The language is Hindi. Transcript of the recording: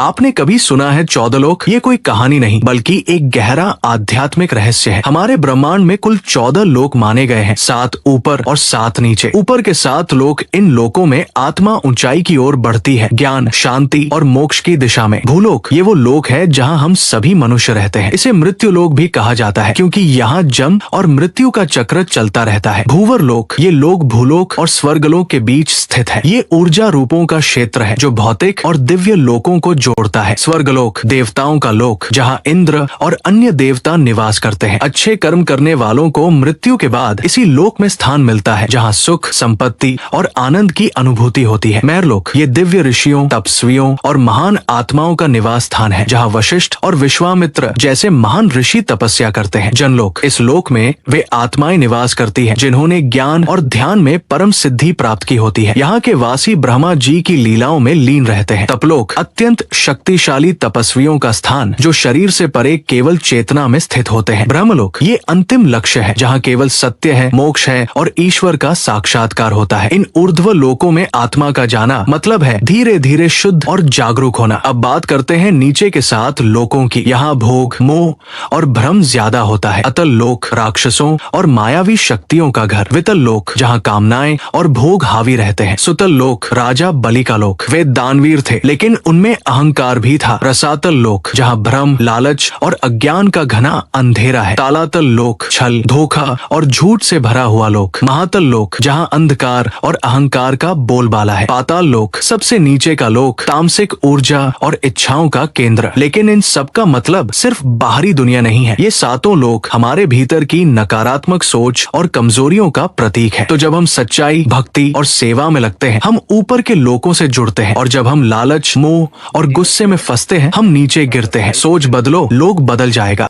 आपने कभी सुना है 14 लोक? ये कोई कहानी नहीं बल्कि एक गहरा आध्यात्मिक रहस्य है। हमारे ब्रह्मांड में कुल 14 लोक माने गए हैं, 7 ऊपर और 7 नीचे। ऊपर के 7 लोक, इन लोकों में आत्मा ऊंचाई की ओर बढ़ती है, ज्ञान, शांति और मोक्ष की दिशा में। भूलोक, ये वो लोक है जहाँ हम सभी मनुष्य रहते हैं। इसे मृत्यु लोक भी कहा जाता है क्योंकि यहाँ जन्म और मृत्यु का चक्र चलता रहता है। भूवर लोक, ये लोक भूलोक और स्वर्गलोक के बीच स्थित है। ये ऊर्जा रूपों का क्षेत्र है जो भौतिक और दिव्य लोकों को जोड़ता है। स्वर्गलोक, देवताओं का लोक, जहाँ इंद्र और अन्य देवता निवास करते हैं। अच्छे कर्म करने वालों को मृत्यु के बाद इसी लोक में स्थान मिलता है जहाँ सुख, संपत्ति और आनंद की अनुभूति होती है। महरलोक, ये दिव्य ऋषियों, तपस्वियों और महान आत्माओं का निवास स्थान है जहाँ वशिष्ठ और विश्वामित्र जैसे महान ऋषि तपस्या करते हैं। जनलोक, इस लोक में वे आत्माएं निवास करती हैं जिन्होंने ज्ञान और ध्यान में परम सिद्धि प्राप्त की होती है। यहाँ के वासी ब्रह्मा जी की लीलाओं में लीन रहते हैं। तपलोक, अत्यंत शक्तिशाली तपस्वियों का स्थान जो शरीर से परे केवल चेतना में स्थित होते हैं। ब्रह्मलोक, ये अंतिम लक्ष्य है जहाँ केवल सत्य है, मोक्ष है और ईश्वर का साक्षात्कार होता है। इन ऊर्ध्व लोकों में आत्मा का जाना मतलब है धीरे धीरे शुद्ध और जागरूक होना। अब बात करते हैं नीचे के 7 लोकों की। यहाँ भोग, मोह और भ्रम ज्यादा होता है। अतल लोक, राक्षसों और मायावी शक्तियों का घर। वितल लोक, जहाँ कामनाएं और भोग हावी रहते हैं। सुतल लोक, राजा बलि का लोक, वे दानवीर थे लेकिन उनमें अहंकार भी था। रसातल लोक, जहाँ भ्रम, लालच और अज्ञान का घना अंधेरा है। तालातल लोक, छल, धोखा और झूठ से भरा हुआ लोक। महातल लोक, जहाँ अंधकार और अहंकार का बोलबाला है। पाताल लोक, सबसे नीचे का लोक, तामसिक ऊर्जा और इच्छाओं का केंद्र। लेकिन इन सब का मतलब सिर्फ बाहरी दुनिया नहीं है। ये 7 लोक हमारे भीतर की नकारात्मक सोच और कमजोरियों का प्रतीक है। तो जब हम सच्चाई, भक्ति और सेवा में लगते हैं, हम ऊपर के लोकों से जुड़ते हैं, और जब हम लालच, मोह और गुस्से में फंसते हैं, हम नीचे गिरते हैं। सोच बदलो, लोक बदल जाएगा।